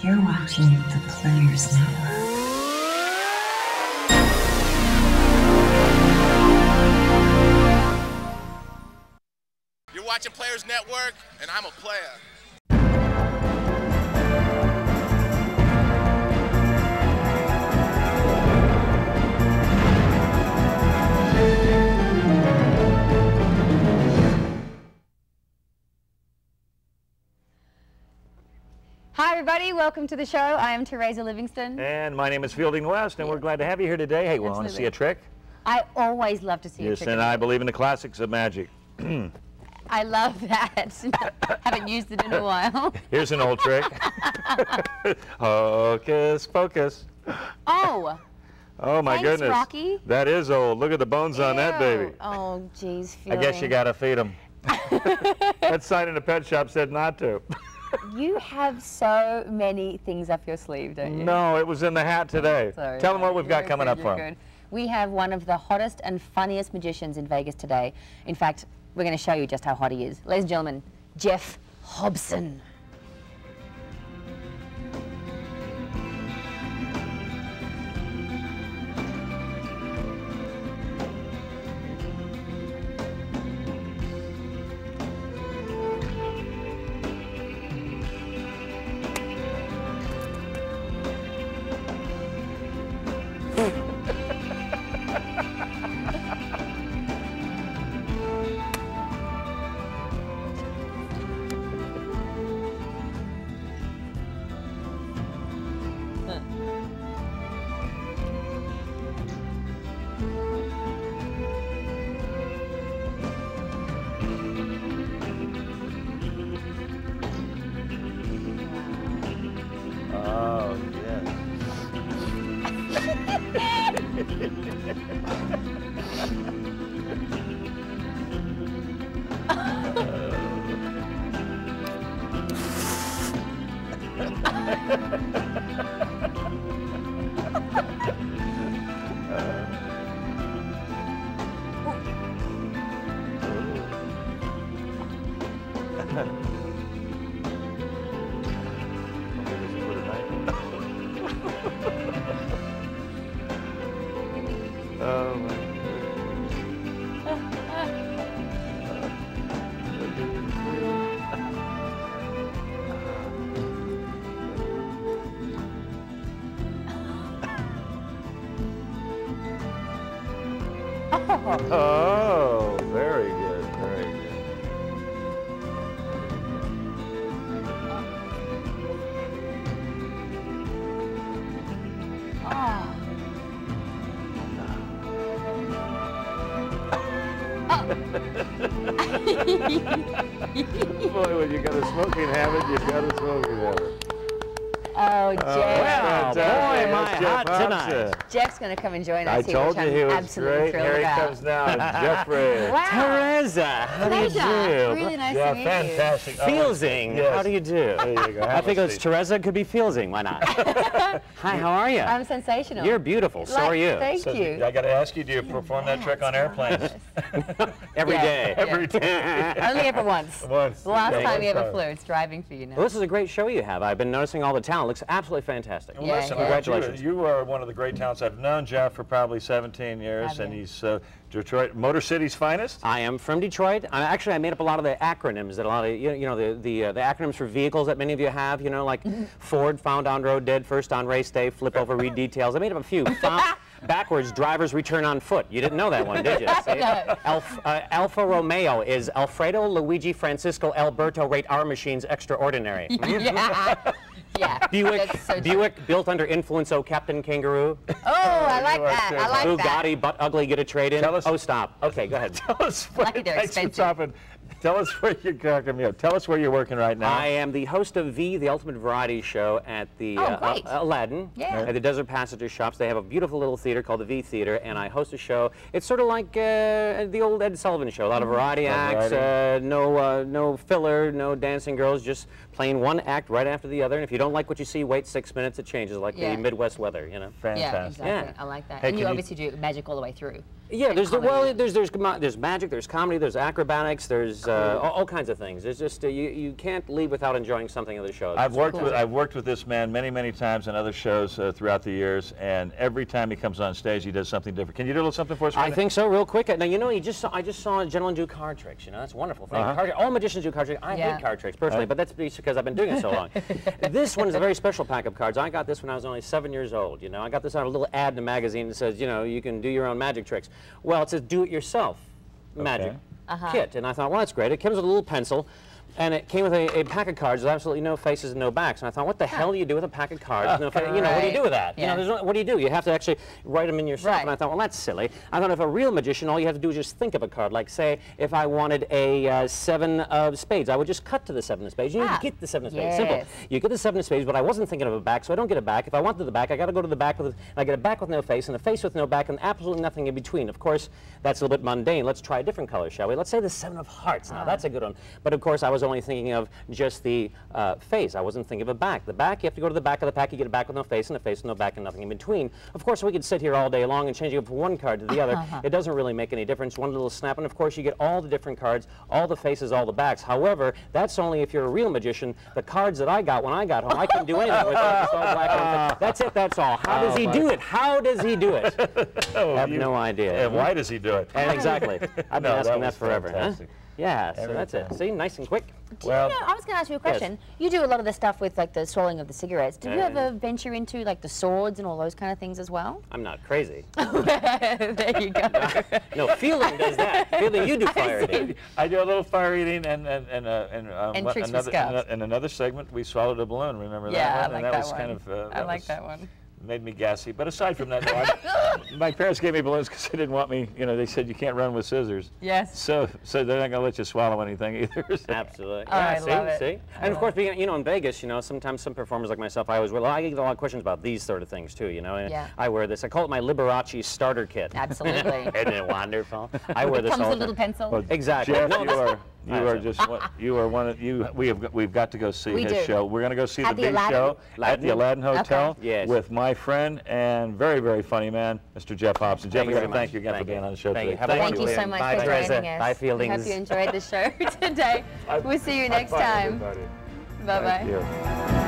You're watching the Players Network. You're watching Players Network, and I'm a player. Hi everybody, welcome to the show. I am Teresa Livingston. And my name is Fielding West, and we're glad to have you here today. Hey, we want to see a trick? I always love to see a trick. Yes, and I believe in the classics of magic. I love that. Haven't used it in a while. Here's an old trick. Hocus pocus. Oh. Oh my Thanks, goodness. Rocky. That is old. Look at the bones on that baby. Oh, geez, I guess you got to feed them. That sign in the pet shop said not to. You have so many things up your sleeve, don't you? No, it was in the hat today. Sorry. Tell them what we've got coming up for them. We have one of the hottest and funniest magicians in Vegas today. In fact, we're going to show you just how hot he is. Ladies and gentlemen, Jeff Hobson. Oh, yes. Oh my Oh, very good, very good. Boy, when you got a smoking habit, you've got a smoking habit. Oh, Jeff. Well, boy, am I hot tonight. Jeff's going to come and join us I here, told which you he I'm was absolutely great. thrilled Here he about. comes now, Jeffrey. Wow. Teresa, how do you Pleasure. do? Really nice Yeah, to meet fantastic. Fielding, Yes. how do you do? There you go. I think it's Teresa, it could be Fielding, why not? Hi, how are you? you. I'm sensational. You're beautiful, so are you. Thank So, you. I got to ask you, do you perform that trick on airplanes? Every Yeah. day. Every day. Only ever once. Once. The last Yeah, time you one ever time. flew. It's driving for you now. Well, this is a great show you have. I've been noticing all the talent. It looks absolutely fantastic. Well, Yeah, listen, yeah. Congratulations. You are one of the great talents. I've known Jeff for probably 17 years, Have and you? he's Detroit, Motor City's finest. I am from Detroit. I made up a lot of the acronyms that a lot of, you know, the acronyms for vehicles that many of you have, you know, like Ford, found on road, dead first on race day, flip over, read details. I made up a few. Backwards, drivers return on foot. You didn't know that one, did you? No. Alfa Romeo is Alfredo, Luigi, Francisco, Alberto rate our machines extraordinary. Yeah. Yeah. Buick built under influence, oh, Captain Kangaroo. Oh, I like that. I like that. Bugatti, butt ugly, get a trade-in. Oh, stop. Okay, go ahead. Tell us where, Lucky they're thanks for expensive. stopping. Tell us where you're cracking me up. Tell us where you're working right now. I am the host of the Ultimate Variety Show at the great. Aladdin, Yeah. at the Desert Passenger Shops. They have a beautiful little theater called the V Theater, and I host a show. It's sort of like the old Ed Sullivan Show. A lot of variety acts, no filler, no dancing girls, just playing one act right after the other. And if you don't like what you see, wait 6 minutes. It changes, like Yeah. the Midwest weather, you know. Fantastic. Yeah, exactly. Yeah. I like that. Hey, and you can you- obviously do magic all the way through. Yeah, there's comedy. there's magic, there's comedy, there's acrobatics, there's all kinds of things. There's just you can't leave without enjoying something of the show. I've worked with this man many times in other shows throughout the years, and every time he comes on stage, he does something different. Can you do a little something for us? I think so, real quick. Now you know, I just saw a gentleman do card tricks. You know, that's a wonderful thing. All magicians do card tricks. I hate card tricks personally, but that's because I've been doing it so long. This one is a very special pack of cards. I got this when I was only 7 years old. You know, I got this on a little ad in a magazine that says, you know, you can do your own magic tricks. Well, it says do-it-yourself magic kit, and I thought, well, that's great. It comes with a little pencil, and it came with a pack of cards with absolutely no faces and no backs. And I thought, what the hell do you do with a pack of cards? No you know, what do you do with that? Yeah. You know, what do you do? You have to actually write them in yourself. And I thought, well, that's silly. I thought if a real magician, all you have to do is just think of a card. Like, say, if I wanted a 7 of spades, I would just cut to the 7 of spades. You get the 7 of spades. Simple. You get the 7 of spades, but I wasn't thinking of a back, so I don't get a back. If I wanted the back, I got to go to the back with, I get a back with no face, and a face with no back, and absolutely nothing in between. Of course, that's a little bit mundane. Let's try a different color, shall we? Let's say the 7 of hearts. Now, that's a good one. But of course, I was only thinking of just the face. I wasn't thinking of a back. The back, you have to go to the back of the pack. You get a back with no face, and a face with no back, and nothing in between. Of course, we could sit here all day long and change it from one card to the other. It doesn't really make any difference. One little snap, and of course, you get all the different cards, all the faces, all the backs. However, that's only if you're a real magician. The cards that I got when I got home, I couldn't do anything with them. It's all black on. That's it. That's all. How does he do it? How does he do it? I have no idea. And why does he do it? And exactly. I've been asking that forever. Fantastic. Yeah, so that's it. See, nice and quick. Do you know, I was going to ask you a question. You do a lot of the stuff with like the swallowing of the cigarettes. Did you ever venture into like the swords and all those kind of things as well? I'm not crazy. There you go. No, fielding does that. Fielding, you do fire eating. I do a little fire eating and tricks with scuffs. in another segment we swallowed a balloon. Remember that one? Yeah, I like and that that was one. kind of I like that one. Made me gassy. But aside from that, no, my parents gave me balloons because they didn't want me. You know, they said you can't run with scissors. Yes. So they're not going to let you swallow anything either. So. Absolutely. Oh, I love it. See? And of course, being, you know, in Vegas, you know, sometimes some performers like myself, I get a lot of questions about these sort of things too. You know, and I wear this. I call it my Liberace starter kit. Absolutely. Isn't it wonderful? I wear this Comes all with the a little time. pencil. Well, Exactly. Jeff, No, you are one of you. We've got to go see his show. We're going to go see the big Aladdin? show at the Aladdin Hotel with my friend and very funny man, Mr. Jeff Hobson. Jeff, thank you again for being on the show today. Thank you so much for joining us. Bye, Fieldings. I hope you enjoyed the show today. We'll see you next time. Bye, Bye-bye. Thank you.